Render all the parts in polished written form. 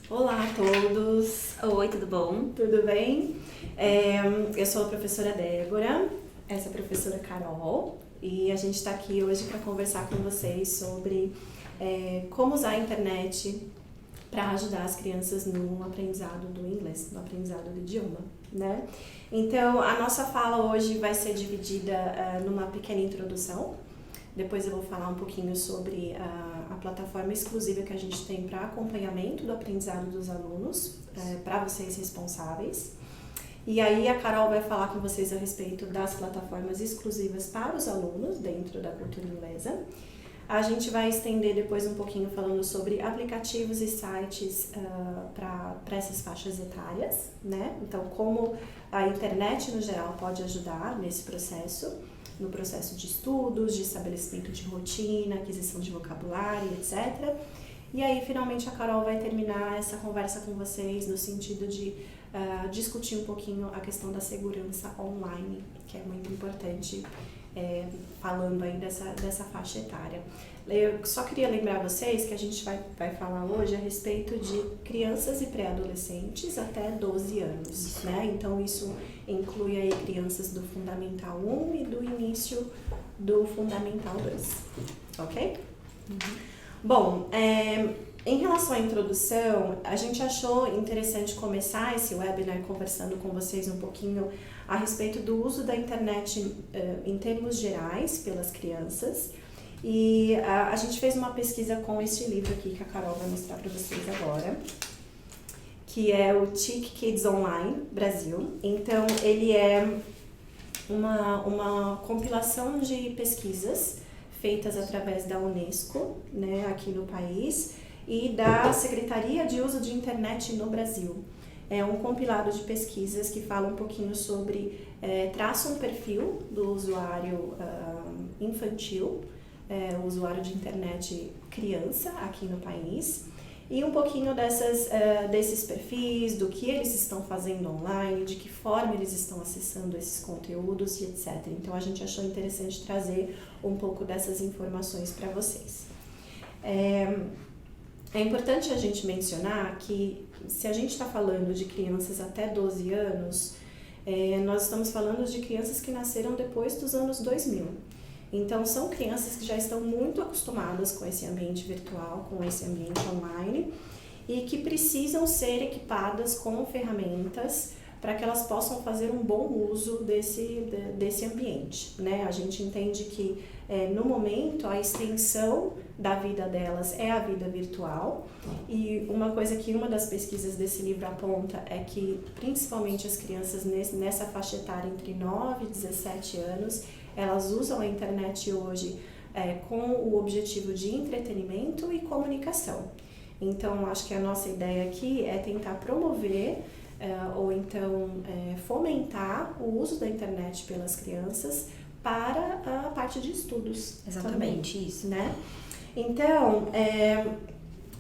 Olá a todos, Oi, tudo bom? tudo bem? Eu sou a professora Débora, essa é a professora Carol, e a gente está aqui hoje para conversar com vocês sobre como usar a internet para ajudar as crianças no aprendizado do inglês, no aprendizado do idioma, né? Então, a nossa fala hoje vai ser dividida numa pequena introdução. Depois eu vou falar um pouquinho sobre a plataforma exclusiva que a gente tem para acompanhamento do aprendizado dos alunos, para vocês responsáveis. E aí a Carol vai falar com vocês a respeito das plataformas exclusivas para os alunos dentro da cultura inglesa. A gente vai estender depois um pouquinho falando sobre aplicativos e sites para essas faixas etárias, né? Então, como a internet no geral pode ajudar nesse processo, no processo de estudos, de estabelecimento de rotina, aquisição de vocabulário, etc. E aí, finalmente, a Carol vai terminar essa conversa com vocês no sentido de discutir um pouquinho a questão da segurança online, que é muito importante, falando aí dessa faixa etária. Eu só queria lembrar vocês que a gente vai falar hoje a respeito de crianças e pré-adolescentes até 12 anos, né? Então, isso inclui aí crianças do Fundamental 1 e do início do Fundamental 2, ok? Bom, em relação à introdução, a gente achou interessante começar esse webinar conversando com vocês um pouquinho a respeito do uso da internet em termos gerais pelas crianças. E a gente fez uma pesquisa com este livro aqui que a Carol vai mostrar para vocês agora, que é o TIC Kids Online Brasil. Então, ele é uma compilação de pesquisas feitas através da Unesco, né, aqui no país, e da Secretaria de Uso de Internet no Brasil. É um compilado de pesquisas que fala um pouquinho sobre, traça um perfil do usuário infantil, o usuário de internet criança aqui no país, e um pouquinho desses perfis, do que eles estão fazendo online, de que forma eles estão acessando esses conteúdos e etc. Então, a gente achou interessante trazer um pouco dessas informações para vocês. É importante a gente mencionar que, se a gente está falando de crianças até 12 anos, nós estamos falando de crianças que nasceram depois dos anos 2000. Então, são crianças que já estão muito acostumadas com esse ambiente virtual, com esse ambiente online, e que precisam ser equipadas com ferramentas para que elas possam fazer um bom uso desse ambiente, né? A gente entende que, no momento, a extensão da vida delas é a vida virtual, e uma coisa que uma das pesquisas desse livro aponta é que, principalmente as crianças nessa faixa etária entre 9 e 17 anos, elas usam a internet hoje com o objetivo de entretenimento e comunicação. Então, acho que a nossa ideia aqui é tentar promover ou então fomentar o uso da internet pelas crianças para a parte de estudos. Exatamente, também, isso. né? Então,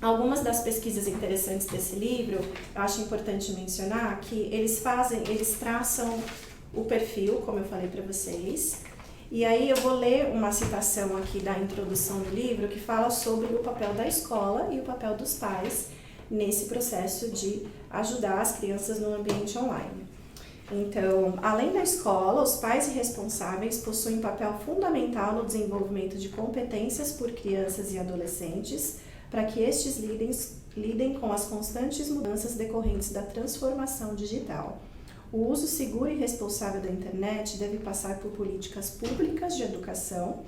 algumas das pesquisas interessantes desse livro, eu acho importante mencionar que eles traçam o perfil, como eu falei para vocês. E aí eu vou ler uma citação aqui da introdução do livro que fala sobre o papel da escola e o papel dos pais nesse processo de ajudar as crianças no ambiente online. Então, além da escola, os pais e responsáveis possuem papel fundamental no desenvolvimento de competências por crianças e adolescentes para que estes lidem com as constantes mudanças decorrentes da transformação digital. O uso seguro e responsável da internet deve passar por políticas públicas de educação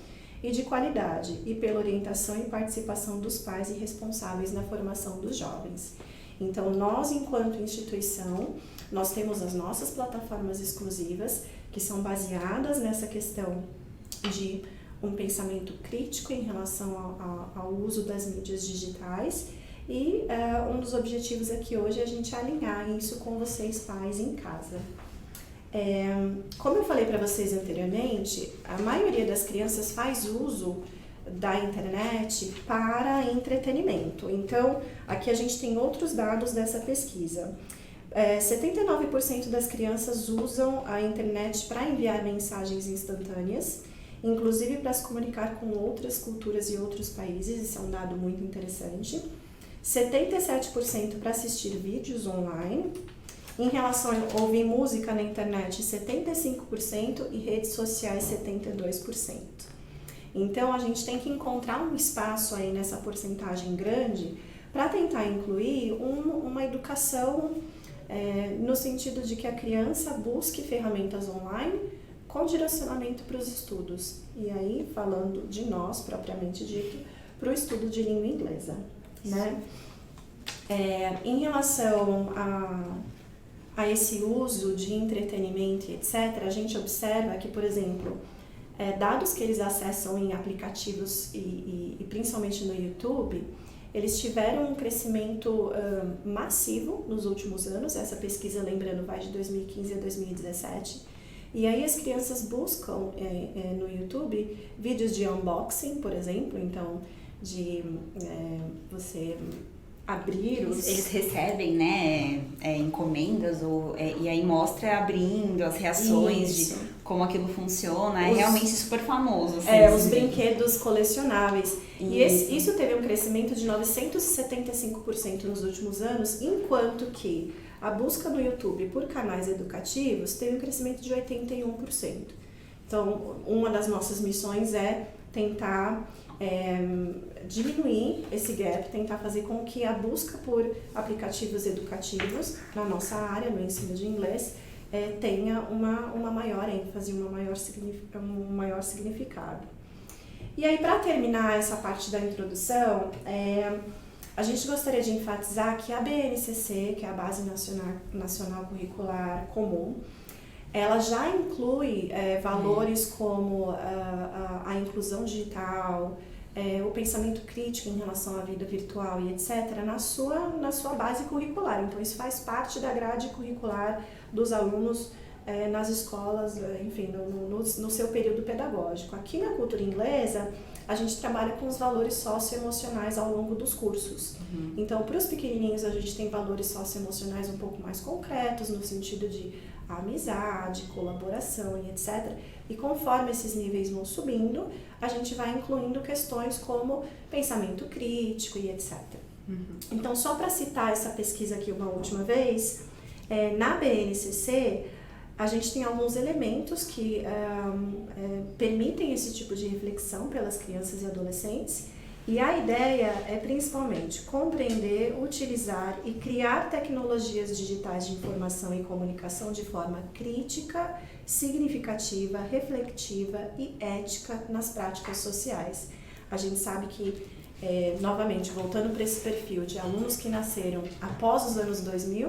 e de qualidade e pela orientação e participação dos pais e responsáveis na formação dos jovens. Então, nós, enquanto instituição, nós temos as nossas plataformas exclusivas que são baseadas nessa questão de um pensamento crítico em relação ao uso das mídias digitais. E um dos objetivos aqui hoje é a gente alinhar isso com vocês, pais, em casa. Como eu falei para vocês anteriormente, a maioria das crianças faz uso da internet para entretenimento. Então, aqui a gente tem outros dados dessa pesquisa. 79% das crianças usam a internet para enviar mensagens instantâneas, inclusive para se comunicar com outras culturas e outros países. Isso é um dado muito interessante. 77% para assistir vídeos online. Em relação a ouvir música na internet, 75% e redes sociais, 72%. Então, a gente tem que encontrar um espaço aí nessa porcentagem grande para tentar incluir uma educação no sentido de que a criança busque ferramentas online com direcionamento para os estudos. E aí, falando de nós, propriamente dito, para o estudo de língua inglesa, né? Em relação a esse uso de entretenimento e etc., a gente observa que, por exemplo, dados que eles acessam em aplicativos e principalmente no YouTube, eles tiveram um crescimento massivo nos últimos anos. Essa pesquisa, lembrando, vai de 2015 a 2017. E aí as crianças buscam no YouTube vídeos de unboxing, por exemplo, então de você abrir os... Eles recebem, né, encomendas e aí mostra abrindo as reações de como aquilo funciona. É realmente super famoso. Assim, os brinquedos colecionáveis. E isso teve um crescimento de 975% nos últimos anos, enquanto que a busca no YouTube por canais educativos teve um crescimento de 81%. Então, uma das nossas missões é tentar diminuir esse gap, tentar fazer com que a busca por aplicativos educativos na nossa área, no ensino de inglês, tenha uma maior ênfase, um maior significado. E aí, para terminar essa parte da introdução, a gente gostaria de enfatizar que a BNCC, que é a Base Nacional Curricular Comum, ela já inclui valores como a inclusão digital, o pensamento crítico em relação à vida virtual e etc. na sua base curricular. Então, isso faz parte da grade curricular dos alunos nas escolas, enfim, no seu período pedagógico. Aqui na cultura inglesa, a gente trabalha com os valores socioemocionais ao longo dos cursos. Então, para os pequenininhos, a gente tem valores socioemocionais um pouco mais concretos, no sentido de amizade, colaboração e etc. E conforme esses níveis vão subindo, a gente vai incluindo questões como pensamento crítico e etc. Então, só para citar essa pesquisa aqui uma última vez, na BNCC, a gente tem alguns elementos que permitem esse tipo de reflexão pelas crianças e adolescentes, e a ideia é principalmente compreender, utilizar e criar tecnologias digitais de informação e comunicação de forma crítica, significativa, reflexiva e ética nas práticas sociais. A gente sabe que, novamente, voltando para esse perfil de alunos que nasceram após os anos 2000,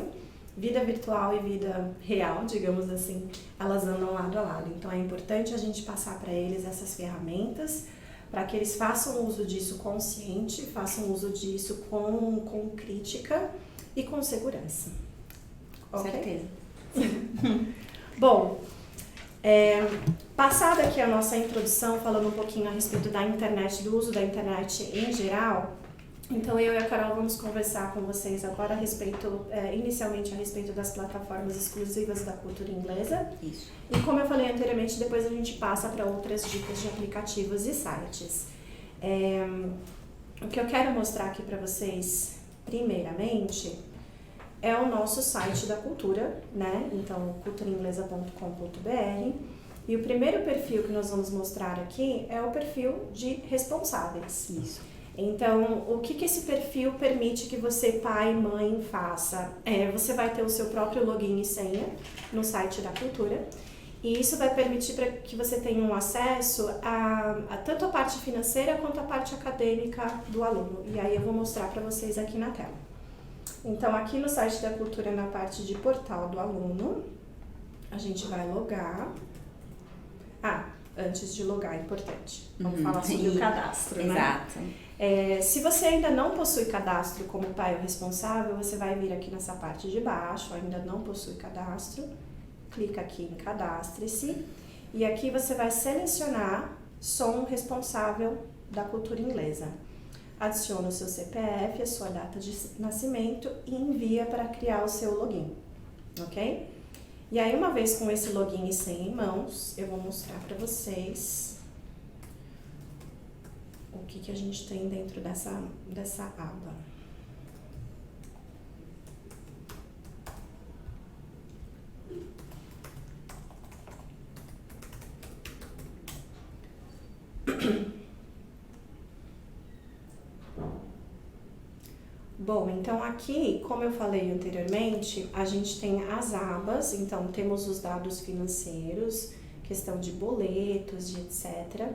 vida virtual e vida real, digamos assim, elas andam lado a lado. Então é importante a gente passar para eles essas ferramentas para que eles façam uso disso consciente, façam uso disso com crítica e com segurança. Com certeza. Bom, passada aqui a nossa introdução, falando um pouquinho a respeito da internet, do uso da internet em geral, então eu e a Carol vamos conversar com vocês agora a respeito, inicialmente a respeito das plataformas exclusivas da cultura inglesa. Isso. E como eu falei anteriormente, depois a gente passa para outras dicas de aplicativos e sites. O que eu quero mostrar aqui para vocês, primeiramente, é o nosso site da cultura, né? Então, culturainglesa.com.br. E o primeiro perfil que nós vamos mostrar aqui é o perfil de responsáveis. Isso. Então, o que esse perfil permite que você, pai e mãe, faça? Você vai ter o seu próprio login e senha no site da cultura, e isso vai permitir para que você tenha um acesso a tanto a parte financeira quanto a parte acadêmica do aluno. E aí eu vou mostrar para vocês aqui na tela. Então, aqui no site da cultura, na parte de portal do aluno, a gente vai logar. Antes de logar, é importante. Vamos falar sobre o cadastro, né? Exato. Se você ainda não possui cadastro como pai ou responsável, você vai vir aqui nessa parte de baixo, ainda não possui cadastro, clica aqui em cadastre-se, e aqui você vai selecionar sou um responsável da cultura inglesa. Adiciona o seu CPF, a sua data de nascimento e envia para criar o seu login, ok? E aí, uma vez com esse login e senha em mãos, eu vou mostrar para vocês o que a gente tem dentro dessa aba. Bom, então aqui, como eu falei anteriormente, a gente tem as abas, então temos os dados financeiros, questão de boletos, de etc.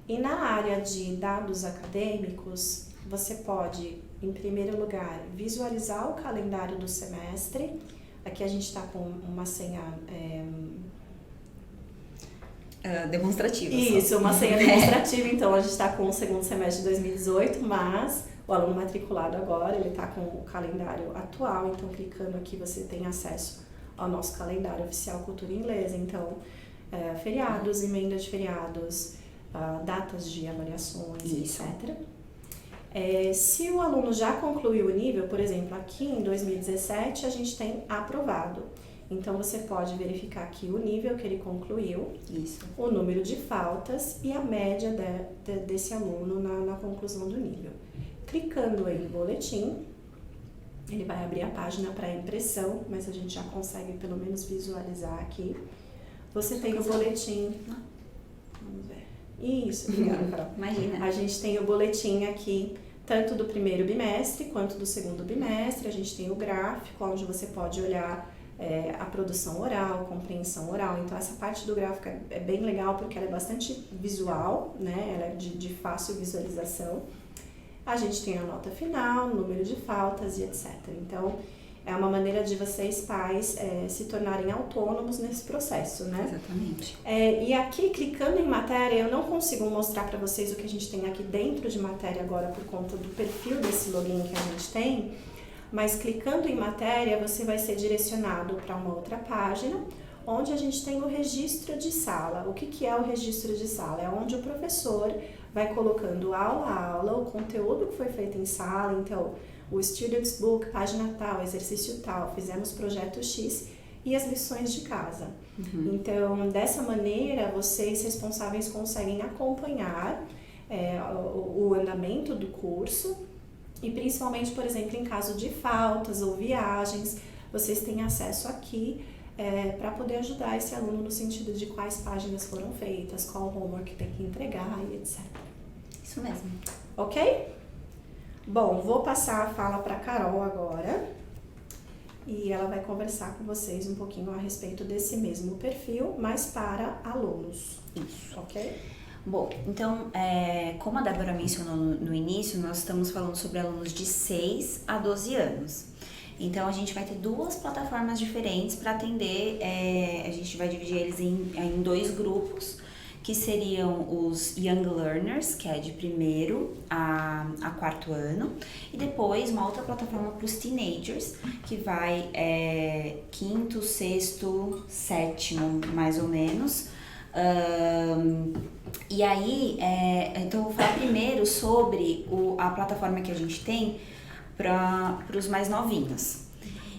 E na área de dados acadêmicos, você pode, em primeiro lugar, visualizar o calendário do semestre. Aqui a gente está com uma senha... demonstrativa. Isso, uma senha demonstrativa. Então, a gente está com o segundo semestre de 2018, mas o aluno matriculado agora, ele está com o calendário atual. Então, clicando aqui, você tem acesso ao nosso calendário oficial Cultura Inglesa. Então, feriados, emenda de feriados, datas de avaliações, isso, etc. Se o aluno já concluiu o nível, por exemplo, aqui em 2017, a gente tem aprovado. Então, você pode verificar aqui o nível que ele concluiu, isso, o número de faltas e a média desse aluno na conclusão do nível. Clicando em boletim, ele vai abrir a página para impressão, mas a gente já consegue pelo menos visualizar aqui. Você tem o boletim. Vamos ver. Isso, obrigada, Carol. Imagina. A gente tem o boletim aqui, tanto do primeiro bimestre quanto do segundo bimestre. A gente tem o gráfico, onde você pode olhar a produção oral, compreensão oral. Então, essa parte do gráfico é bem legal porque ela é bastante visual, né? Ela é de fácil visualização. A gente tem a nota final, número de faltas e etc. Então, é uma maneira de vocês, pais, se tornarem autônomos nesse processo, né? Exatamente. E aqui, clicando em matéria, eu não consigo mostrar para vocês o que a gente tem aqui dentro de matéria agora por conta do perfil desse login que a gente tem, mas clicando em matéria, você vai ser direcionado para uma outra página, onde a gente tem o registro de sala. O que é o registro de sala? É onde o professor vai colocando aula a aula, o conteúdo que foi feito em sala, então o Student's Book, página tal, exercício tal, fizemos projeto X e as lições de casa. Uhum. Então, dessa maneira, vocês responsáveis conseguem acompanhar o andamento do curso e principalmente, por exemplo, em caso de faltas ou viagens, vocês têm acesso aqui para poder ajudar esse aluno no sentido de quais páginas foram feitas, qual homework tem que entregar e etc. Isso mesmo. Ok? Bom, vou passar a fala para a Carol agora e ela vai conversar com vocês um pouquinho a respeito desse mesmo perfil, mas para alunos. Isso. Ok? Bom, então, como a Débora mencionou no início, nós estamos falando sobre alunos de 6 a 12 anos. Então, a gente vai ter duas plataformas diferentes para atender, a gente vai dividir eles em dois grupos, que seriam os Young Learners, que é de 1º a 4º ano, e depois uma outra plataforma para os Teenagers, que vai 5º, 6º, 7º, mais ou menos. E aí, então eu vou falar primeiro sobre a plataforma que a gente tem para os mais novinhos.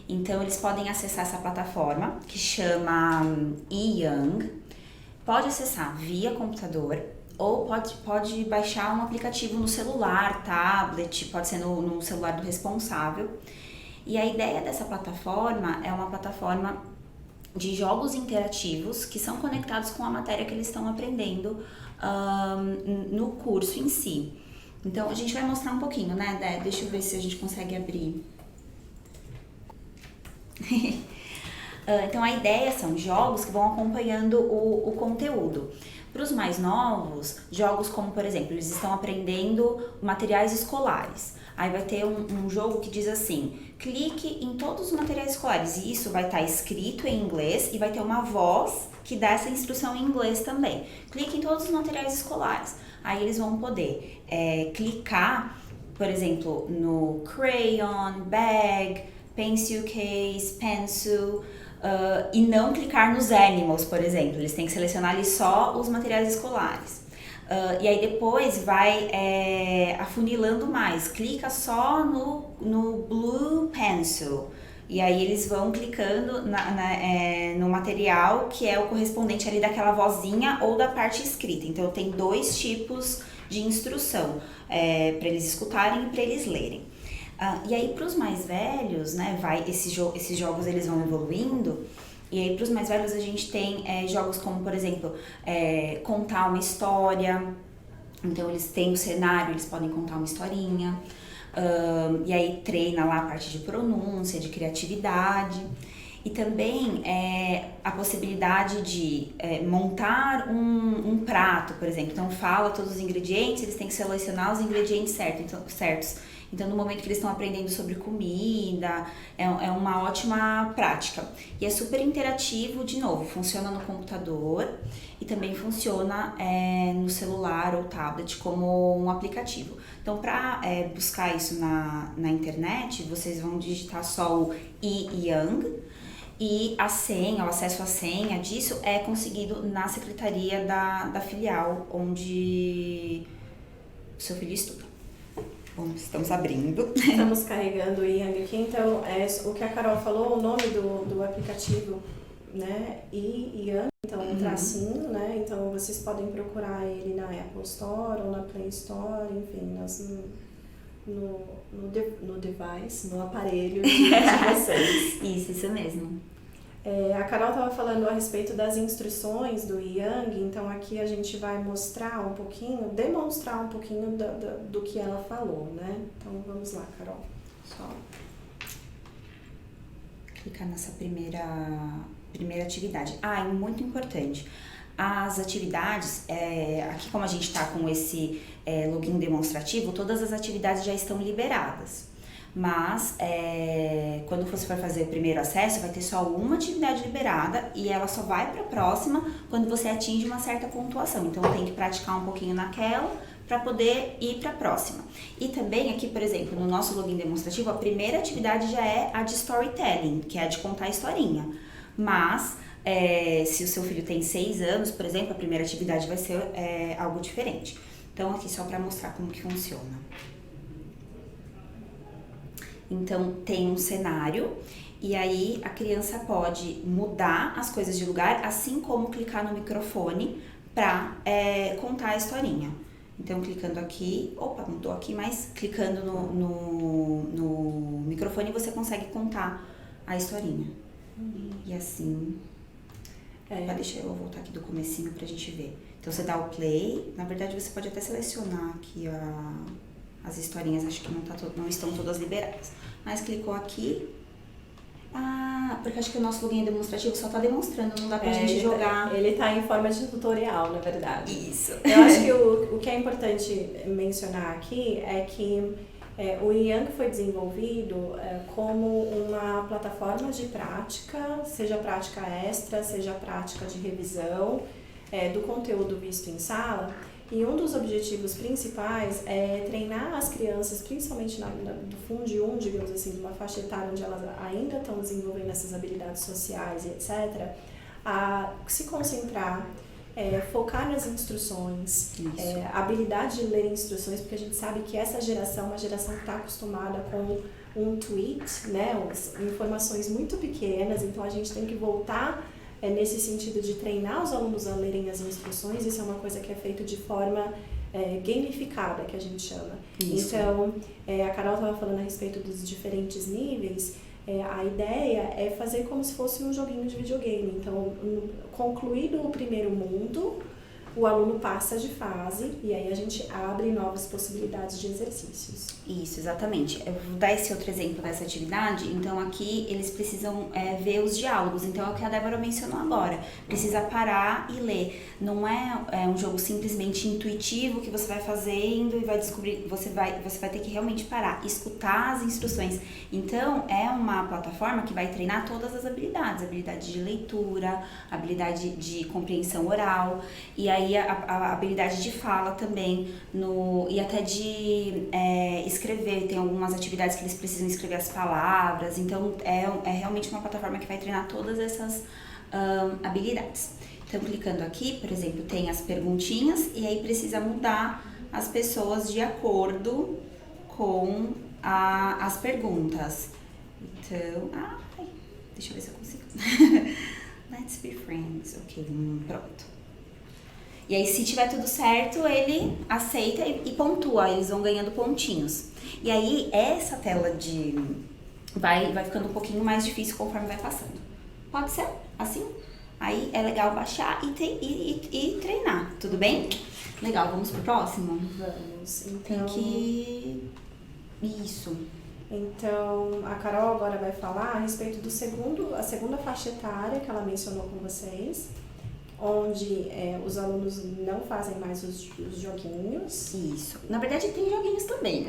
Então, eles podem acessar essa plataforma, que chama eYoung. Pode acessar via computador ou pode baixar um aplicativo no celular, tablet, pode ser no celular do responsável. E a ideia dessa plataforma é uma plataforma de jogos interativos que são conectados com a matéria que eles estão aprendendo no curso em si. Então, a gente vai mostrar um pouquinho, né, Dé? Deixa eu ver se a gente consegue abrir. Então, a ideia são jogos que vão acompanhando o conteúdo. Para os mais novos, jogos como, por exemplo, eles estão aprendendo materiais escolares. Aí vai ter um jogo que diz assim, clique em todos os materiais escolares. E isso vai estar escrito em inglês e vai ter uma voz que dá essa instrução em inglês também. Clique em todos os materiais escolares. Aí eles vão poder clicar, por exemplo, no crayon, bag, pencil case, pencil, e não clicar nos animals, por exemplo. Eles têm que selecionar ali só os materiais escolares. E aí depois vai afunilando mais. Clica só no blue pencil. E aí eles vão clicando no material que é o correspondente ali daquela vozinha ou da parte escrita. Então tem dois tipos de instrução para eles escutarem e para eles lerem. E aí para os mais velhos, né, esses jogos eles vão evoluindo. E aí para os mais velhos a gente tem jogos como, por exemplo, contar uma história, Então eles têm o cenário, eles podem contar uma historinha, e aí treina lá a parte de pronúncia, de criatividade. E também a possibilidade de montar um prato, por exemplo. Então fala todos os ingredientes, eles têm que selecionar os ingredientes certos. Então no momento que eles estão aprendendo sobre comida, é uma ótima prática. E é super interativo, de novo, funciona no computador e também funciona no celular ou tablet como um aplicativo. Então para buscar isso na internet, vocês vão digitar só o e-Young, e a senha, o acesso à senha disso é conseguido na secretaria da filial onde o seu filho estuda. Bom, estamos abrindo. Estamos carregando o Yang aqui, então o que a Carol falou, o nome do aplicativo, né, Yang, então um tracinho, né, então vocês podem procurar ele na Apple Store ou na Play Store, enfim, no device, no aparelho de vocês. Isso mesmo. A Carol estava falando a respeito das instruções do Yang, então aqui a gente vai mostrar um pouquinho, demonstrar um pouquinho do que ela falou, né? Então vamos lá, Carol. Só clicar nessa primeira atividade. É muito importante. As atividades, aqui como a gente está com esse login demonstrativo, todas as atividades já estão liberadas. Mas quando você for fazer o primeiro acesso, vai ter só uma atividade liberada e ela só vai para a próxima quando você atinge uma certa pontuação. Então tem que praticar um pouquinho naquela para poder ir para a próxima. E também aqui, por exemplo, no nosso login demonstrativo, a primeira atividade já é a de storytelling, que é a de contar a historinha. Mas se o seu filho tem 6 anos, por exemplo, a primeira atividade vai ser algo diferente. Então aqui só para mostrar como que funciona. Então, tem um cenário e aí a criança pode mudar as coisas de lugar, assim como clicar no microfone para contar a historinha. Então, clicando aqui, mudou aqui, mas clicando no microfone você consegue contar a historinha. E assim, deixa eu voltar aqui do comecinho pra gente ver. Então, você dá o play, na verdade você pode até selecionar aqui as historinhas, acho que não estão todas liberadas. Mas clicou aqui. Porque acho que o nosso login demonstrativo só tá demonstrando, não dá pra gente jogar. Ele tá em forma de tutorial, na verdade. Isso. Eu acho que o que é importante mencionar aqui é que o Yang foi desenvolvido como uma plataforma de prática, seja prática extra, seja prática de revisão do conteúdo visto em sala. E um dos objetivos principais é treinar as crianças, principalmente do Fundo 1, digamos assim, de uma faixa etária onde elas ainda estão desenvolvendo essas habilidades sociais e etc., a se concentrar, focar nas instruções, a habilidade de ler instruções, porque a gente sabe que essa geração é uma geração que está acostumada com um tweet, né, informações muito pequenas, então a gente tem que voltar nesse sentido de treinar os alunos a lerem as instruções. Isso é uma coisa que é feito de forma gamificada, que a gente chama. Isso. Então, a Carol estava falando a respeito dos diferentes níveis. A ideia é fazer como se fosse um joguinho de videogame. Então, concluído o primeiro mundo, o aluno passa de fase e aí a gente abre novas possibilidades de exercícios. Isso, exatamente. Eu vou dar esse outro exemplo dessa atividade. Então aqui eles precisam ver os diálogos. Então é o que a Débora mencionou agora. Precisa parar e ler. Não é um jogo simplesmente intuitivo que você vai fazendo e vai descobrir. Você vai ter que realmente parar, escutar as instruções. Então é uma plataforma que vai treinar todas as habilidades. Habilidade de leitura, habilidade de compreensão oral e aí a habilidade de fala também e até de escrever. Tem algumas atividades que eles precisam escrever as palavras. Então é realmente uma plataforma que vai treinar todas essas habilidades. Então clicando aqui, por exemplo, tem as perguntinhas e aí precisa mudar as pessoas de acordo com as perguntas. Então, deixa eu ver se eu consigo. Let's be friends. Ok, pronto. E aí, se tiver tudo certo, ele aceita e pontua, eles vão ganhando pontinhos. E aí, essa tela vai ficando um pouquinho mais difícil conforme vai passando. Pode ser assim? Aí é legal baixar e treinar, tudo bem? Legal, vamos pro próximo? Vamos. Tem que... Isso. Então, a Carol agora vai falar a respeito do a segunda faixa etária que ela mencionou com vocês, onde os alunos não fazem mais os joguinhos. Isso. Na verdade, tem joguinhos também.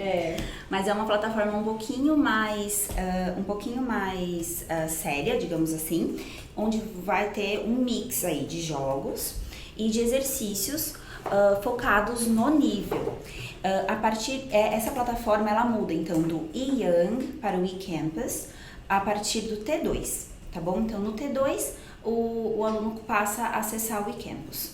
Mas é uma plataforma um pouquinho mais séria, digamos assim, onde vai ter um mix aí de jogos e de exercícios focados no nível. Essa plataforma ela muda então do eYoung para o eCampus a partir do T2, tá bom? Então no T2 o aluno passa a acessar o eCampus.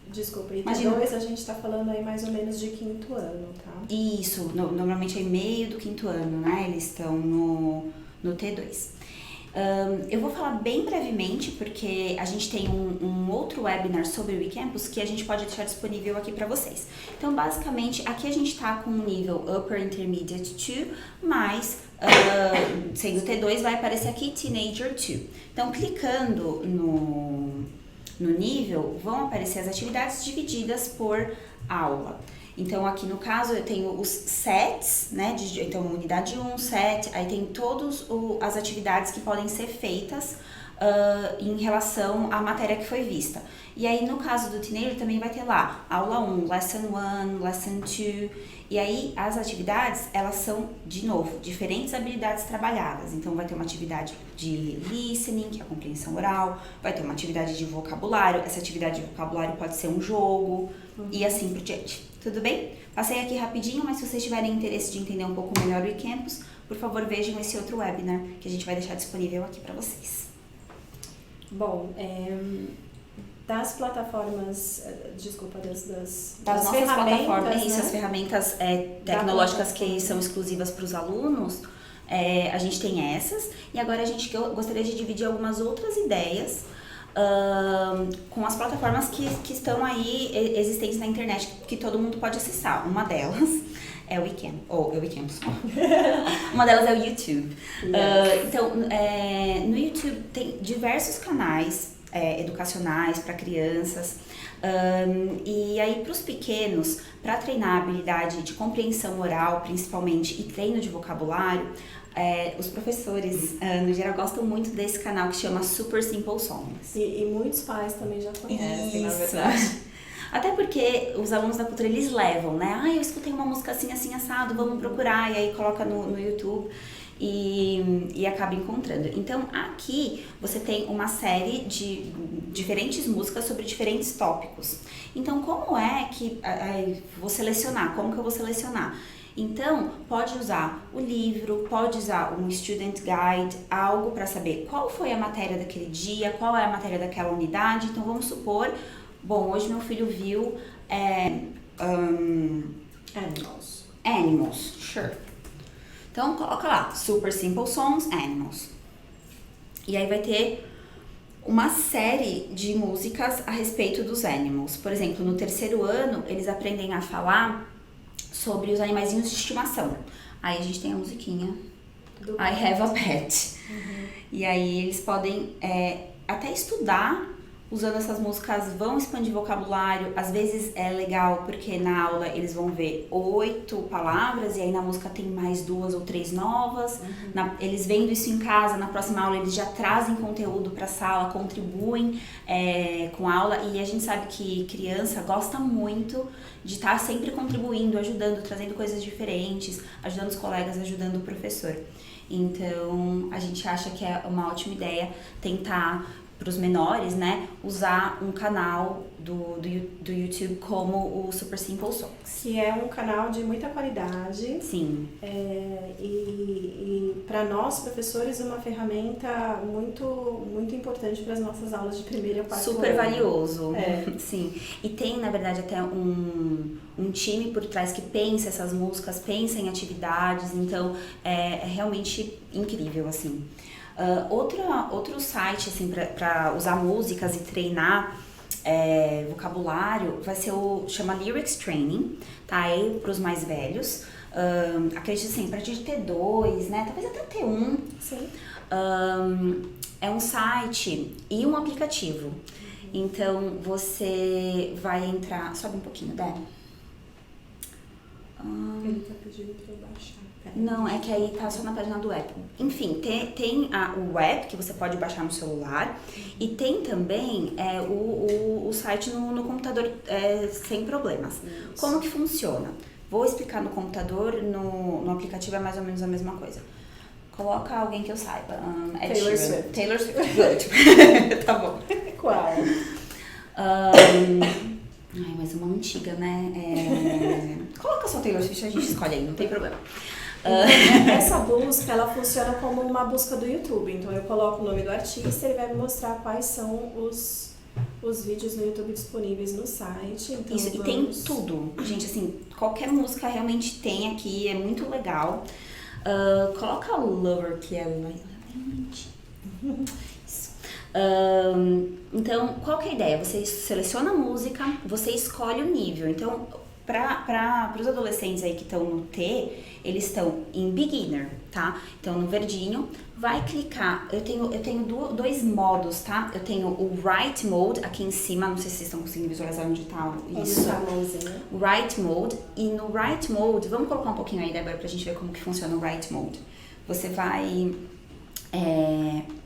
Desculpa, e T2 a gente está falando aí mais ou menos de quinto ano, tá? Isso, normalmente é meio do quinto ano, né? Eles estão no T2. Eu vou falar bem brevemente, porque a gente tem um outro webinar sobre o eCampus que a gente pode deixar disponível aqui para vocês. Então, basicamente, aqui a gente está com o nível Upper Intermediate 2, mas sendo T2 vai aparecer aqui Teenager 2. Então, clicando no nível, vão aparecer as atividades divididas por aula. Então, aqui no caso, eu tenho os sets, né? Então, unidade 1, set, aí tem todas as atividades que podem ser feitas em relação à matéria que foi vista. E aí, no caso do teenager, também vai ter lá aula 1, lesson 1, lesson 2. E aí, as atividades, elas são, de novo, diferentes habilidades trabalhadas. Então, vai ter uma atividade de listening, que é a compreensão oral, vai ter uma atividade de vocabulário, essa atividade de vocabulário pode ser um jogo, e assim por diante. Tudo bem? Passei aqui rapidinho, mas se vocês tiverem interesse de entender um pouco melhor o eCampus, por favor, vejam esse outro webinar que a gente vai deixar disponível aqui para vocês. Bom, das plataformas, desculpa, das nossas plataformas, né? As ferramentas tecnológicas que são exclusivas para os alunos, a gente tem essas, e agora a gente gostaria de dividir algumas outras ideias com as plataformas que estão aí existentes na internet, que todo mundo pode acessar. Uma delas é o eCampus. Uma delas é o YouTube. Então, no YouTube tem diversos canais educacionais para crianças. E aí, para os pequenos, para treinar a habilidade de compreensão oral, principalmente, e treino de vocabulário, os professores, no geral, gostam muito desse canal que chama Super Simple Songs. E muitos pais também já conhecem, na Isso. verdade. Até porque os alunos da cultura, eles levam, né? Eu escutei uma música assim, assim, assado, vamos procurar. E aí coloca no YouTube e acaba encontrando. Então, aqui você tem uma série de diferentes músicas sobre diferentes tópicos. Então, como é que vou selecionar? Como que eu vou selecionar? Então, pode usar o livro, pode usar um student guide, algo para saber qual foi a matéria daquele dia, qual é a matéria daquela unidade. Então, vamos supor, bom, hoje meu filho viu Animals, sure. Então, coloca lá, Super Simple Songs, Animals. E aí vai ter uma série de músicas a respeito dos animals. Por exemplo, no terceiro ano, eles aprendem a falar sobre os animaizinhos de estimação. Aí a gente tem a musiquinha I Have a Pet. E aí eles podem até estudar usando essas músicas, vão expandir vocabulário. Às vezes é legal porque na aula eles vão ver 8 palavras e aí na música tem mais 2 ou 3 novas. Eles vendo isso em casa, na próxima aula eles já trazem conteúdo para a sala, contribuem com a aula. E a gente sabe que criança gosta muito de estar sempre contribuindo, ajudando, trazendo coisas diferentes, ajudando os colegas, ajudando o professor. Então, a gente acha que é uma ótima ideia tentar, para os menores, né, usar um canal do YouTube como o Super Simple Songs. Que é um canal de muita qualidade. Sim. E para nós, professores, uma ferramenta muito, muito importante para as nossas aulas de primeiro e quarto Super ano. valioso. Sim. E tem, na verdade, até um time por trás que pensa essas músicas, pensa em atividades, então é realmente incrível, assim. Outro site assim, para usar músicas e treinar vocabulário vai ser chama Lyrics Training, tá? Aí para os mais velhos, acredito assim, a partir de T2, né? Talvez até T1. Sim. É um site e um aplicativo. Então, você vai entrar... Sobe um pouquinho, Dé. Ele tá pedindo pra eu baixar. Não, é que aí tá só na página do Apple. Enfim, tem o app que você pode baixar no celular e tem também o site no computador sem problemas. Isso. Como que funciona? Vou explicar no computador, no aplicativo é mais ou menos a mesma coisa. Coloca alguém que eu saiba. Taylor Swift. Taylor Swift, good. Tá bom. Qual? Mas uma antiga, né? Coloca só Taylor Swift, a gente escolhe aí, não tem problema. Essa busca, ela funciona como uma busca do YouTube. Então, eu coloco o nome do artista e ele vai me mostrar quais são os vídeos no YouTube disponíveis no site. Então, isso, e tem tudo. Gente, assim, qualquer música realmente tem aqui, é muito legal. Coloca o Lover, que é isso. Então, qual que é a ideia? Você seleciona a música, você escolhe o nível. Então, para os adolescentes aí que estão no T, eles estão em beginner, tá? Então, no verdinho, vai clicar. Eu tenho dois modos, tá? Eu tenho o Write Mode aqui em cima, não sei se vocês estão conseguindo visualizar onde tá isso. Write Mode. E no Write Mode, vamos colocar um pouquinho aí, Débora, pra gente ver como que funciona o Write Mode. Você vai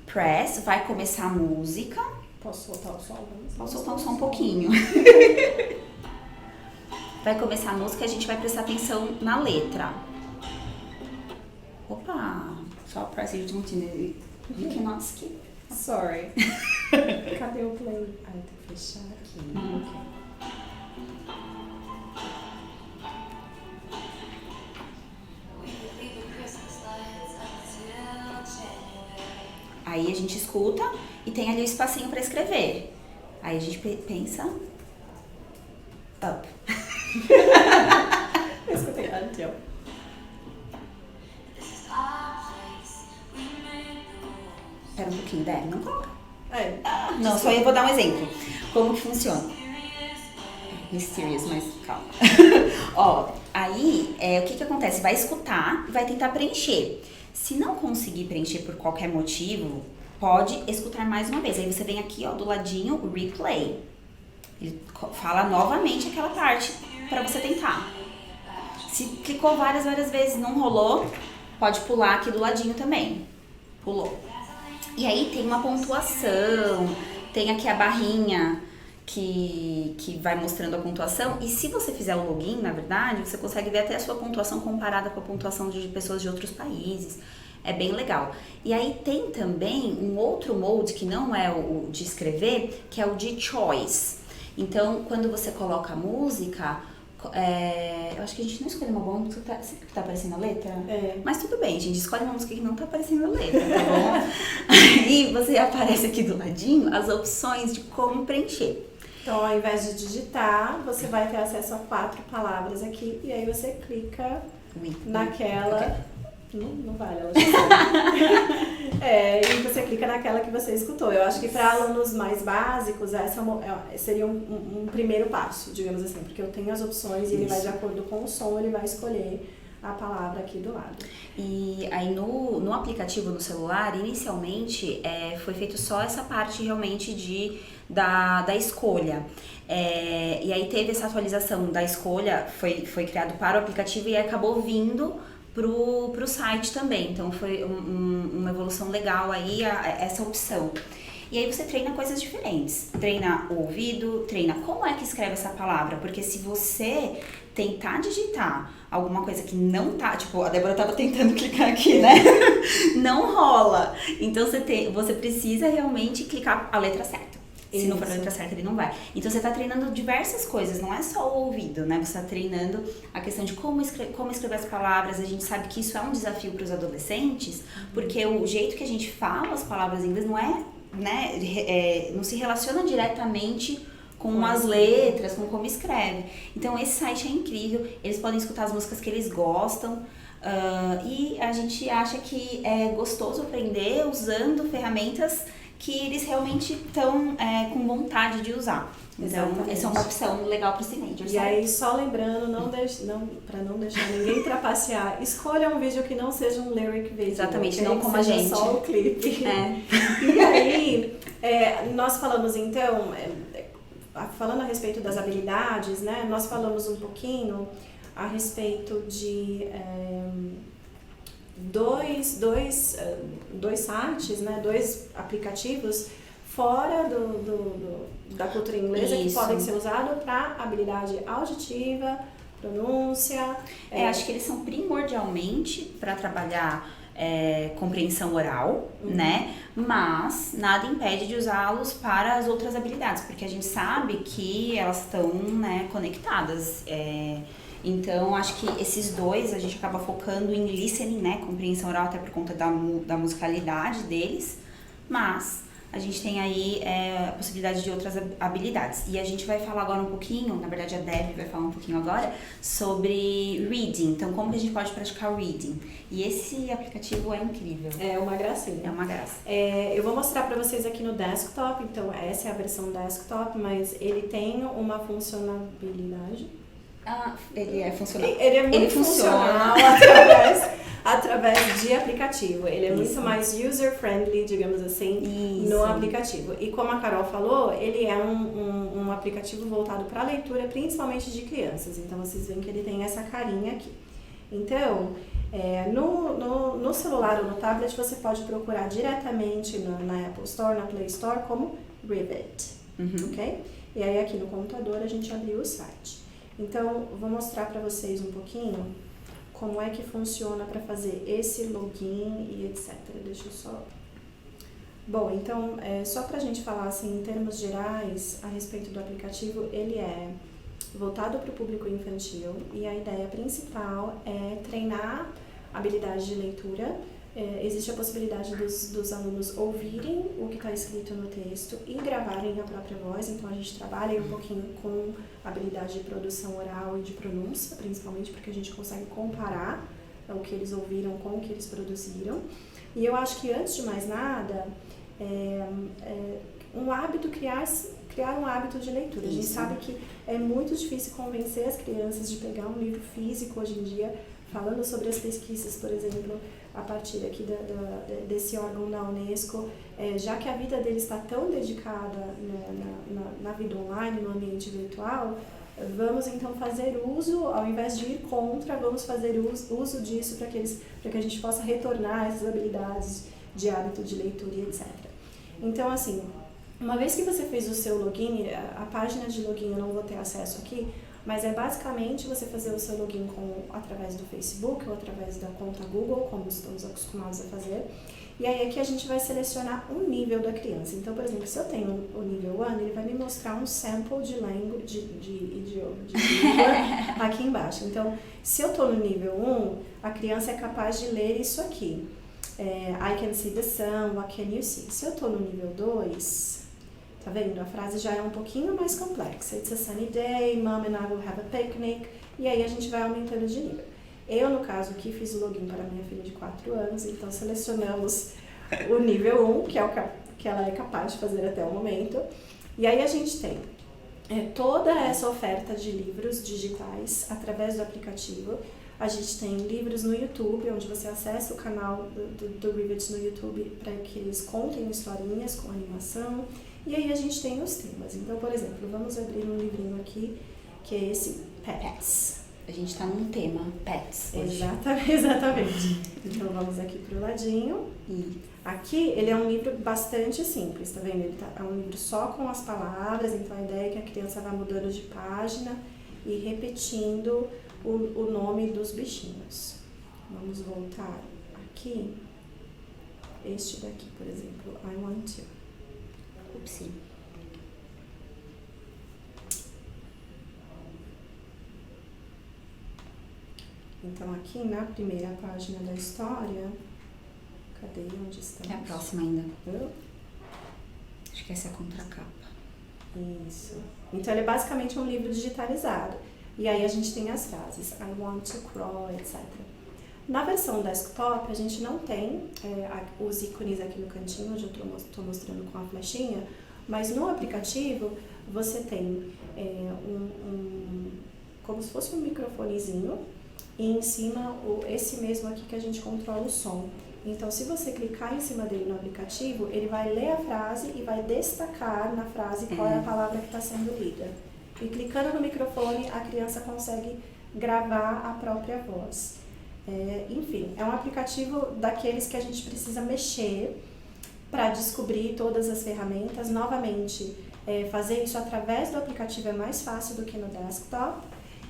press, vai começar a música. Posso soltar o som? Posso soltar o som um pouquinho. Vai começar a música e a gente vai prestar atenção na letra. Opa! Só press it continue. You cannot skip. Sorry. Cadê o play? Ai, tem que fechar aqui. Ok. Aí a gente escuta e tem ali o espacinho para escrever. Aí a gente pensa... Up. Eu escutei until. Espera um pouquinho, Dé, não coloca. Não, desculpa. eu vou dar um exemplo. Como que funciona? Mysterious, mas calma. Ó, aí, o que acontece? Vai escutar e vai tentar preencher. Se não conseguir preencher por qualquer motivo, pode escutar mais uma vez. Aí você vem aqui, ó, do ladinho, o replay. Ele fala novamente aquela parte para você tentar. Se clicou várias vezes, não rolou, pode pular aqui do ladinho também. Pulou. E aí tem uma pontuação, tem aqui a barrinha que vai mostrando a pontuação. E se você fizer o login, na verdade, você consegue ver até a sua pontuação comparada com a pontuação de pessoas de outros países. É bem legal. E aí tem também um outro mode que não é o de escrever, que é o de choice. Então, quando você coloca a música, eu acho que a gente não escolhe uma boa música que tá aparecendo a letra. Mas tudo bem, a gente escolhe uma música que não tá aparecendo a letra, tá bom? Aí você aparece aqui do ladinho as opções de como preencher. Então, ao invés de digitar, você vai ter acesso a 4 palavras aqui e aí você clica naquela... Okay. Não vale, ela já sabe. E você clica naquela que você escutou. Eu acho que para alunos mais básicos, essa seria um primeiro passo, digamos assim, porque eu tenho as opções e ele vai de acordo com o som, ele vai escolher a palavra aqui do lado. E aí no aplicativo no celular, inicialmente, foi feito só essa parte realmente da escolha. E aí teve essa atualização da escolha, foi criado para o aplicativo e acabou vindo pro site também. Então foi uma evolução legal aí, essa opção. E aí você treina coisas diferentes. Treina o ouvido, treina como é que escreve essa palavra. Porque se você tentar digitar alguma coisa que não tá... Tipo, a Débora tava tentando clicar aqui, né? Não rola. Então você precisa realmente clicar a letra certa. Se não for a letra certa, ele não vai. Então, você tá treinando diversas coisas, não é só o ouvido, né? Você tá treinando a questão de como escrever as palavras. A gente sabe que isso é um desafio para os adolescentes, porque o jeito que a gente fala as palavras em inglês não não se relaciona diretamente com as letras, com como escreve. Então, esse site é incrível. Eles podem escutar as músicas que eles gostam. E a gente acha que é gostoso aprender usando ferramentas que eles realmente estão com vontade de usar. Então, Exatamente. essa é uma opção legal para os teenagers. E aí, só lembrando, para não deixar ninguém trapacear, escolha um vídeo que não seja um lyric video. Exatamente, não como a gente. Só o clipe. E aí, nós falamos então, falando a respeito das habilidades, né? Nós falamos um pouquinho a respeito de dois sites, né? 2 aplicativos fora da cultura inglesa que podem ser usados para habilidade auditiva, pronúncia. Acho que eles são primordialmente para trabalhar compreensão oral, né? Mas nada impede de usá-los para as outras habilidades, porque a gente sabe que elas estão, né, conectadas. Então, acho que esses 2 a gente acaba focando em listening, né? Compreensão oral, até por conta da musicalidade deles, mas a gente tem aí a possibilidade de outras habilidades. E a gente vai falar agora um pouquinho, na verdade a Deb vai falar um pouquinho agora, sobre reading. Então, como que a gente pode praticar reading. E esse aplicativo é incrível. É uma gracinha. É uma graça. Eu vou mostrar para vocês aqui no desktop, então essa é a versão desktop, mas ele tem uma funcionalidade. Ele é funcional. Ele é muito funcional através de aplicativo. Ele é muito mais user-friendly, digamos assim, no aplicativo. E como a Carol falou, ele é um aplicativo voltado para leitura, principalmente de crianças. Então, vocês veem que ele tem essa carinha aqui. Então, no celular ou no tablet, você pode procurar diretamente na Apple Store, na Play Store, como Rivet, ok? E aí, aqui no computador, a gente abriu o site. Então, vou mostrar para vocês um pouquinho como é que funciona para fazer esse login e etc. Deixa eu só... Bom, então, só para a gente falar assim, em termos gerais, a respeito do aplicativo, ele é voltado para o público infantil e a ideia principal é treinar habilidade de leitura. Existe a possibilidade dos alunos ouvirem o que está escrito no texto e gravarem a própria voz, então a gente trabalha um pouquinho com habilidade de produção oral e de pronúncia, principalmente porque a gente consegue comparar o que eles ouviram com o que eles produziram. E eu acho que, antes de mais nada, um hábito, criar um hábito de leitura. A gente sabe que é muito difícil convencer as crianças de pegar um livro físico hoje em dia, falando sobre as pesquisas, por exemplo, a partir aqui desse órgão da Unesco, já que a vida deles está tão dedicada na vida online, no ambiente virtual, vamos então fazer uso, ao invés de ir contra, vamos fazer uso disso para que a gente possa retornar essas habilidades de hábito de leitura e etc. Então, assim, uma vez que você fez o seu login, a página de login eu não vou ter acesso aqui, mas é basicamente você fazer o seu login através do Facebook ou através da conta Google, como estamos acostumados a fazer. E aí aqui a gente vai selecionar um nível da criança. Então, por exemplo, se eu tenho o nível 1, ele vai me mostrar um sample de língua aqui embaixo. Então, se eu estou no nível 1, a criança é capaz de ler isso aqui. I can see the sun, what can you see? Se eu estou no nível 2... Tá vendo? A frase já é um pouquinho mais complexa. It's a sunny day, Mom and I will have a picnic. E aí a gente vai aumentando de nível. Eu, no caso aqui, fiz o login para minha filha de 4 anos, então selecionamos o nível 1, que é o que ela é capaz de fazer até o momento. E aí a gente tem toda essa oferta de livros digitais através do aplicativo. A gente tem livros no YouTube, onde você acessa o canal do Rivet no YouTube para que eles contem historinhas com animação. E aí a gente tem os temas. Então, por exemplo, vamos abrir um livrinho aqui, que é esse Pets. A gente tá num tema, Pets. Exatamente. Então, vamos aqui pro ladinho. E aqui, ele é um livro bastante simples, tá vendo? É um livro só com as palavras, então a ideia é que a criança vá mudando de página e repetindo o nome dos bichinhos. Vamos voltar aqui. Este daqui, por exemplo, I want to. Upsi. Então, aqui na primeira página da história, cadê onde está? É a próxima ainda. Acho que essa é a contracapa. Isso. Então, ele é basicamente um livro digitalizado. E aí a gente tem as frases, I want to crawl, etc. Na versão desktop, a gente não tem os ícones aqui no cantinho, onde eu estou mostrando com a flechinha, mas no aplicativo você tem como se fosse um microfonezinho e em cima esse mesmo aqui que a gente controla o som. Então, se você clicar em cima dele no aplicativo, ele vai ler a frase e vai destacar na frase qual é a palavra que está sendo lida. E clicando no microfone, a criança consegue gravar a própria voz. Enfim, é um aplicativo daqueles que a gente precisa mexer para descobrir todas as ferramentas. Novamente, fazer isso através do aplicativo é mais fácil do que no desktop.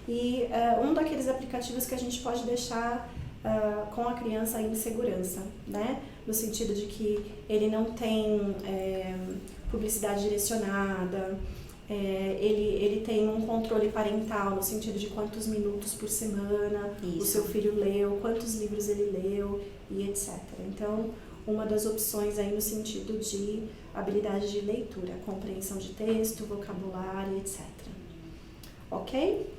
E um daqueles aplicativos que a gente pode deixar com a criança em segurança, né? No sentido de que ele não tem publicidade direcionada, ele tem um controle parental no sentido de quantos minutos por semana o seu filho leu, quantos livros ele leu e etc. Então, uma das opções aí no sentido de habilidade de leitura, compreensão de texto, vocabulário, etc. Ok?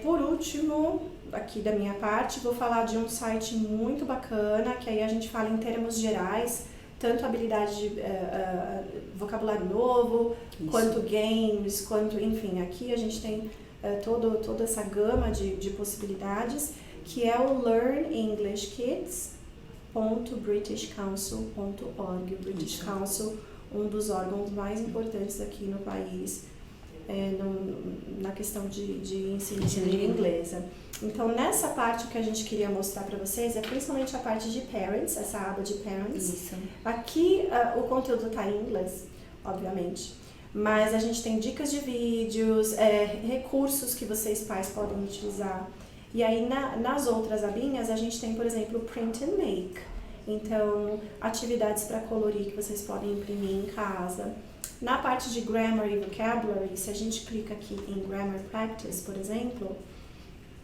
Por último, aqui da minha parte, vou falar de um site muito bacana, que aí a gente fala em termos gerais, tanto habilidade de vocabulário novo, quanto games, quanto, enfim, aqui a gente tem toda essa gama de possibilidades, que é o learnenglishkids.britishcouncil.org. British Council, um dos órgãos mais importantes aqui no país, na questão de ensino de língua inglesa. Então, nessa parte que a gente queria mostrar para vocês é principalmente a parte de Parents, essa aba de Parents. Isso. Aqui o conteúdo está em inglês, obviamente, mas a gente tem dicas de vídeos, recursos que vocês pais podem utilizar. E aí nas outras abinhas a gente tem, por exemplo, Print and Make. Então, atividades para colorir que vocês podem imprimir em casa. Na parte de Grammar e Vocabulary, se a gente clica aqui em Grammar Practice, por exemplo,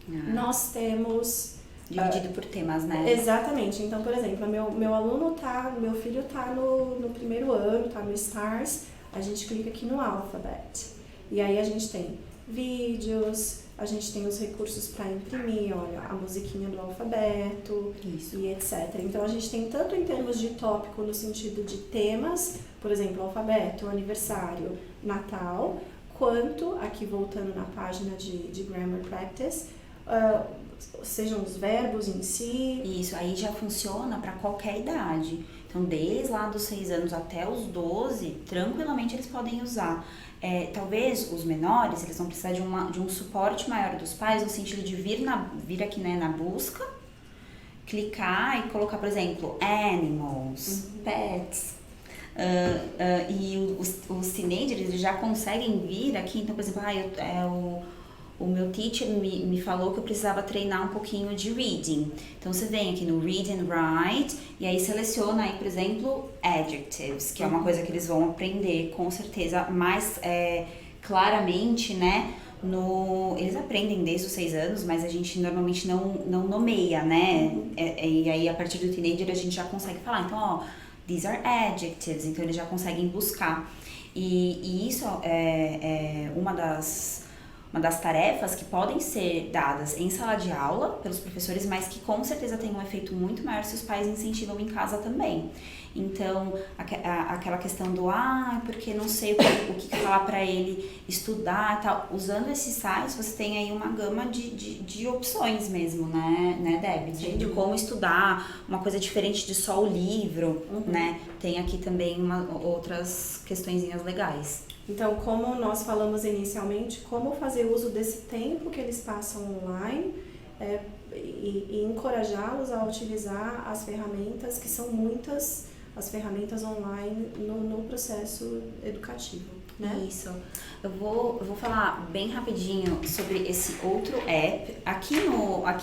nós temos... Dividido por temas, né? Exatamente. Então, por exemplo, meu filho está no primeiro ano, está no STARS, a gente clica aqui no Alphabet. E aí a gente tem vídeos, a gente tem os recursos para imprimir, olha, a musiquinha do alfabeto e etc. Então, a gente tem tanto em termos de tópico, no sentido de temas, por exemplo, alfabeto, aniversário, Natal, quanto, aqui voltando na página de Grammar Practice, sejam os verbos em si. Isso, aí já funciona para qualquer idade. Então, desde lá dos 6 anos até os 12, tranquilamente eles podem usar. Talvez os menores, eles vão precisar de um suporte maior dos pais, no sentido de vir aqui, né, na busca, clicar e colocar, por exemplo, animals, pets. E os teenagers, eles já conseguem vir aqui. Então, por exemplo, o meu teacher me falou que eu precisava treinar um pouquinho de reading. Então, você vem aqui no Read and Write e aí seleciona aí, por exemplo, adjectives, que é uma coisa que eles vão aprender com certeza mais claramente, né? Eles aprendem desde os 6 anos, mas a gente normalmente não nomeia, né? E aí, a partir do teenager, a gente já consegue falar. Então, ó, these are adjectives. Então, eles já conseguem buscar. E isso é uma das tarefas que podem ser dadas em sala de aula pelos professores, mas que com certeza tem um efeito muito maior se os pais incentivam em casa também. Então, aquela questão do porque não sei o que falar para ele estudar e tal. Usando esses sites, você tem aí uma gama de opções mesmo, né, Deb? De como estudar, uma coisa diferente de só o livro, né? Tem aqui também outras questõezinhas legais. Então, como nós falamos inicialmente, como fazer uso desse tempo que eles passam online e encorajá-los a utilizar as ferramentas, que são muitas as ferramentas online no processo educativo, né? Isso. Eu vou falar bem rapidinho sobre esse outro app. Aqui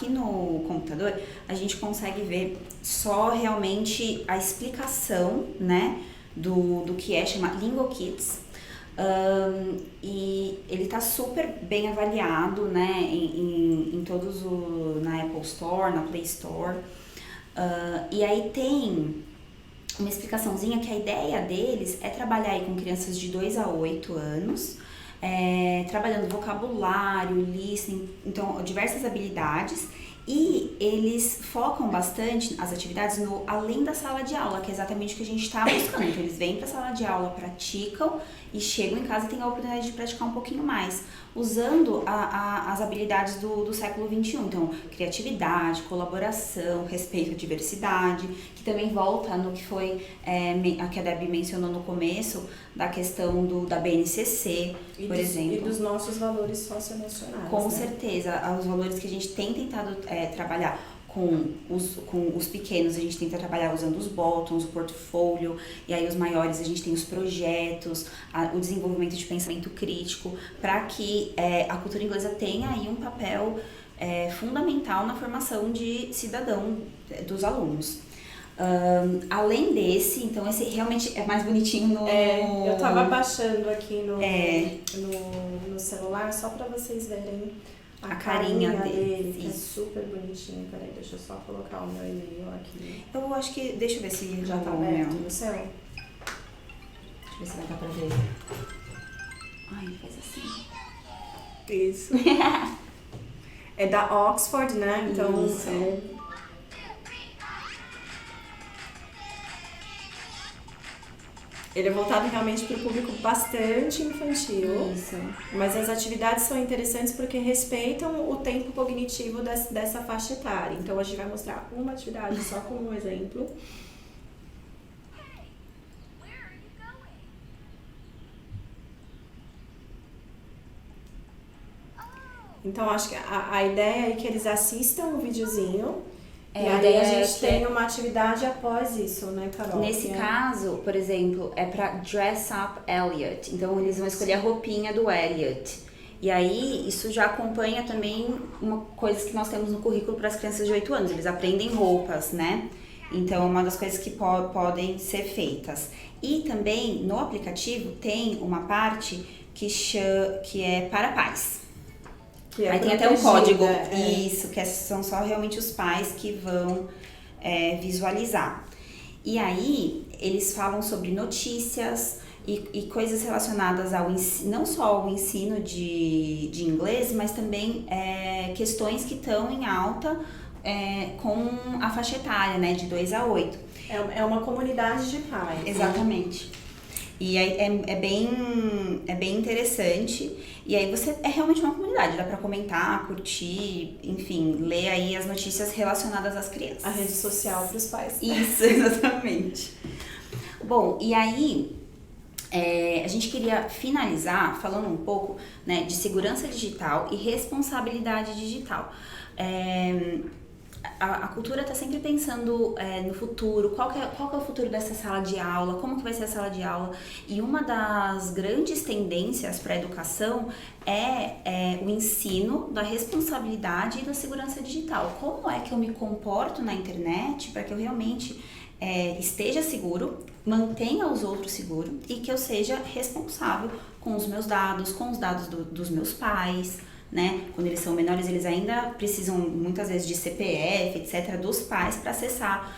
no computador, a gente consegue ver só realmente a explicação, né, do que chama Lingo Kids. E ele tá super bem avaliado, né, em todos na Apple Store, na Play Store. E aí tem uma explicaçãozinha que a ideia deles é trabalhar aí com crianças de 2 a 8 anos, trabalhando vocabulário, listening, então diversas habilidades. E eles focam bastante as atividades no além da sala de aula, que é exatamente o que a gente está buscando. Então, eles vêm para a sala de aula, praticam e chegam em casa e têm a oportunidade de praticar um pouquinho mais, usando as habilidades do século XXI. Então, criatividade, colaboração, respeito à diversidade, que também volta no que foi, a que a Debbie mencionou no começo, da questão da BNCC, por exemplo. E dos nossos valores socioemocionais. Com né? certeza, os valores que a gente tem tentado trabalhar com os pequenos, a gente tenta trabalhar usando os bottoms, o portfólio, e aí os maiores a gente tem os projetos, o desenvolvimento de pensamento crítico, para que a cultura inglesa tenha aí um papel fundamental na formação de cidadão dos alunos. Além desse, então esse realmente é mais bonitinho no... eu tava baixando aqui no celular só pra vocês verem a carinha dele, que é super bonitinho. Peraí, deixa eu só colocar o meu e-mail aqui. Eu acho que, deixa eu ver se Já tá aberto no seu? Deixa eu ver se vai dar pra ver. Ai, ele fez assim. Isso. É da Oxford, né? Então, Isso. Ele é voltado realmente para o público bastante infantil. Isso. Mas as atividades são interessantes porque respeitam o tempo cognitivo dessa faixa etária. Então a gente vai mostrar uma atividade só como um exemplo. Então acho que a ideia é que eles assistam o videozinho. E aí a gente tem uma atividade após isso, né, Carol? Nesse caso, por exemplo, é pra Dress Up Elliot. Então eles vão escolher a roupinha do Elliot. E aí isso já acompanha também uma coisa que nós temos no currículo para as crianças de 8 anos. Eles aprendem roupas, né? Então é uma das coisas que podem ser feitas. E também no aplicativo tem uma parte que é para pais. Aí tem até um código, isso, que são só realmente os pais que vão visualizar. E aí, eles falam sobre notícias e coisas relacionadas ao ensino, não só ao ensino de inglês, mas também questões que estão em alta com a faixa etária, né, de 2 a 8. É uma comunidade de pais. Exatamente. Né? E aí é bem interessante. E aí é realmente uma comunidade, dá pra comentar, curtir, enfim, ler aí as notícias relacionadas às crianças. A rede social pros pais. Isso, exatamente. Bom, e aí a gente queria finalizar falando um pouco, né, de segurança digital e responsabilidade digital. A cultura está sempre pensando no futuro, qual que é o futuro dessa sala de aula, como que vai ser a sala de aula. E uma das grandes tendências para a educação é o ensino da responsabilidade e da segurança digital. Como é que eu me comporto na internet para que eu realmente esteja seguro, mantenha os outros seguros e que eu seja responsável com os meus dados, com os dados dos meus pais, né? Quando eles são menores, eles ainda precisam muitas vezes de CPF, etc, dos pais para acessar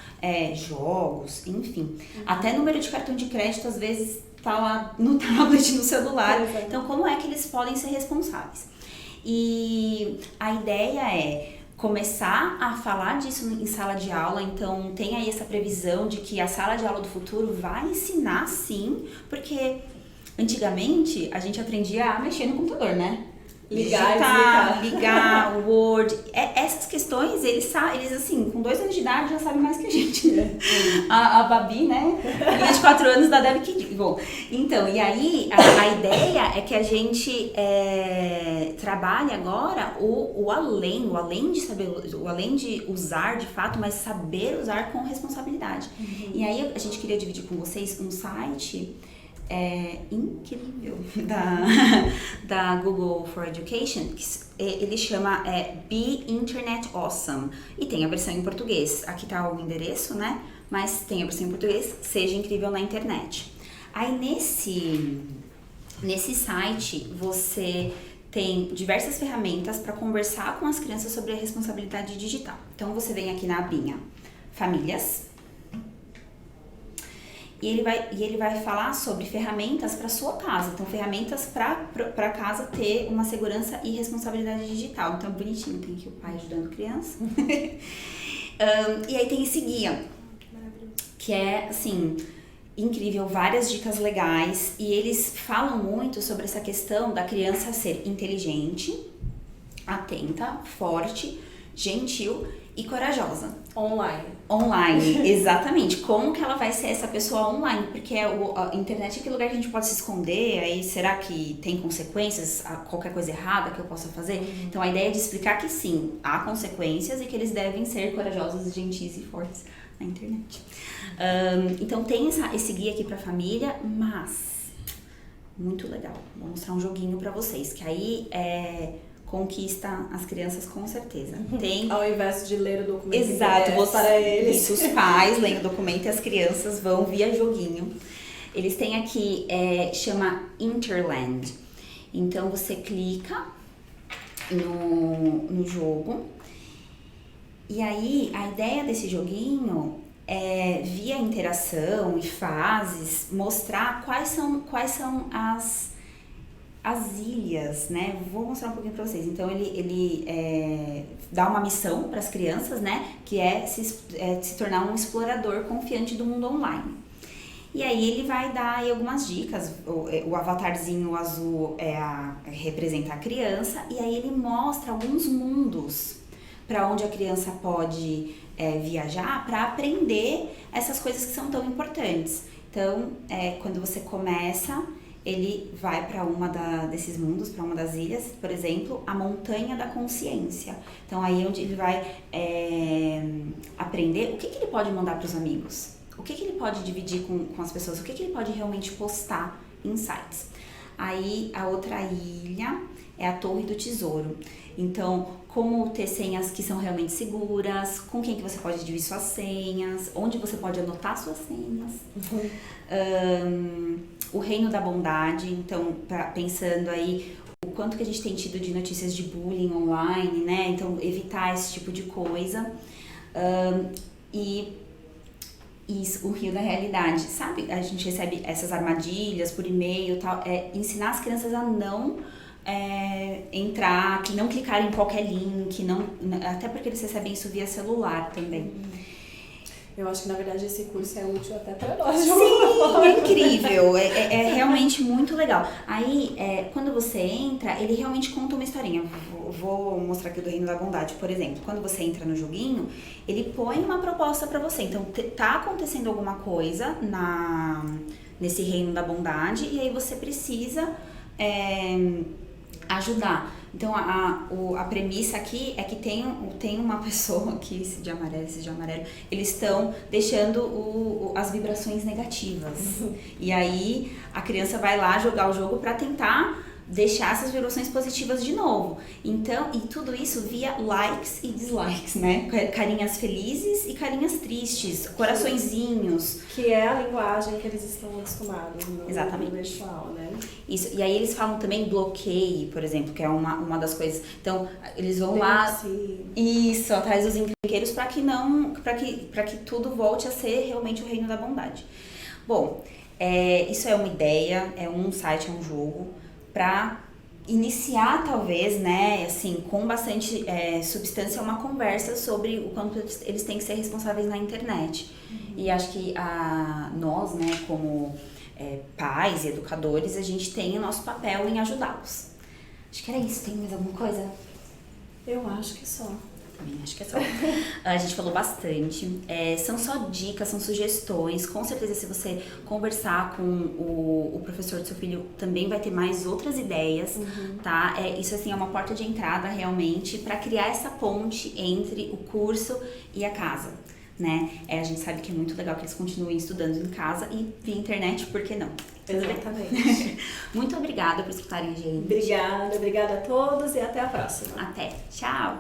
jogos, enfim. Até número de cartão de crédito às vezes tá lá no tablet, no celular. Então, como é que eles podem ser responsáveis? E a ideia é começar a falar disso em sala de aula. Então tem aí essa previsão de que a sala de aula do futuro vai ensinar sim, porque antigamente a gente aprendia a mexer no computador, né? Ligar, Word, essas questões, eles assim, com 2 anos de idade já sabem mais que a gente, né? A Babi, né? Filha de 4 anos da Debbie que bom. Então, e aí, a ideia é que a gente trabalhe agora o além de saber, o além de usar de fato, mas saber usar com responsabilidade. E aí, a gente queria dividir com vocês um site incrível da Google for Education, que ele chama Be Internet Awesome, e tem a versão em português. Aqui tá o endereço, né? Mas tem a versão em português, Seja Incrível na Internet. Aí nesse site você tem diversas ferramentas para conversar com as crianças sobre a responsabilidade digital. Então você vem aqui na abinha Famílias. e ele vai falar sobre ferramentas para sua casa. Então, ferramentas para casa ter uma segurança e responsabilidade digital. Então, bonitinho, tem aqui o pai ajudando a criança. E aí tem esse guia, que é, assim, incrível, várias dicas legais. E eles falam muito sobre essa questão da criança ser inteligente, atenta, forte, gentil e corajosa. Online, exatamente. Como que ela vai ser essa pessoa online? Porque a internet é aquele lugar que a gente pode se esconder, aí será que tem consequências, qualquer coisa errada que eu possa fazer? Então a ideia é de explicar que sim, há consequências e que eles devem ser corajosos, gentis e fortes na internet. Então tem esse guia aqui pra família, mas muito legal. Vou mostrar um joguinho pra vocês, que aí conquista as crianças com certeza. Tem... Ao invés de ler o documento. Exato, para eles. Isso, os pais leem o documento e as crianças vão via joguinho. Eles têm aqui, chama Interland. Então você clica no jogo. E aí a ideia desse joguinho é, via interação e fases, mostrar quais são as ilhas, né? Vou mostrar um pouquinho pra vocês. Então, ele dá uma missão para as crianças, né? Que é se tornar um explorador confiante do mundo online. E aí, ele vai dar aí algumas dicas. O avatarzinho azul representa a criança. E aí, ele mostra alguns mundos para onde a criança pode viajar para aprender essas coisas que são tão importantes. Então, quando você começa... ele vai para desses mundos, para uma das ilhas, por exemplo, a Montanha da Consciência. Então, aí é onde ele vai aprender o que ele pode mandar para os amigos, o que ele pode dividir com as pessoas, o que ele pode realmente postar em sites. Aí, a outra ilha é a Torre do Tesouro. Então, como ter senhas que são realmente seguras, com quem que você pode dividir suas senhas, onde você pode anotar suas senhas. O Reino da Bondade, então, pensando aí o quanto que a gente tem tido de notícias de bullying online, né? Então, evitar esse tipo de coisa. E isso, o Rio da Realidade, sabe? A gente recebe essas armadilhas por e-mail e tal. Ensinar as crianças a não entrar, que não clicar em qualquer link, até porque eles recebem isso via celular também. Eu acho que, na verdade, esse curso é útil até para nós. Sim, é incrível, é realmente muito legal. Aí, quando você entra, ele realmente conta uma historinha. Vou mostrar aqui o do Reino da Bondade, por exemplo. Quando você entra no joguinho, ele põe uma proposta para você. Então, tá acontecendo alguma coisa nesse Reino da Bondade e aí você precisa ajudar. Então, a premissa aqui é que tem uma pessoa aqui, esse de amarelo, eles estão deixando as vibrações negativas. E aí, a criança vai lá jogar o jogo para tentar deixar essas vibrações positivas de novo. Então, e tudo isso via likes e dislikes, né? Carinhas felizes e carinhas tristes, coraçõezinhos. Que é a linguagem que eles estão acostumados no virtual, né? Isso, e aí eles falam também bloqueio, por exemplo, que é uma das coisas. Então, eles vão lá... Isso, atrás dos encrenqueiros para que tudo volte a ser realmente o Reino da Bondade. Bom, isso é uma ideia, é um site, é um jogo, para iniciar, talvez, né, assim, com bastante substância, uma conversa sobre o quanto eles têm que ser responsáveis na internet. E acho que nós, né, como pais e educadores, a gente tem o nosso papel em ajudá-los. Acho que era isso. Tem mais alguma coisa? Eu acho que só. Também acho que é só. A gente falou bastante. São só dicas, são sugestões. Com certeza, se você conversar com o professor do seu filho, também vai ter mais outras ideias, tá? Isso, assim, é uma porta de entrada, realmente, para criar essa ponte entre o curso e a casa, né? A gente sabe que é muito legal que eles continuem estudando em casa e via internet, por que não? Exatamente. Muito obrigada por escutarem a gente. Obrigada a todos e até a próxima. Até. Tchau.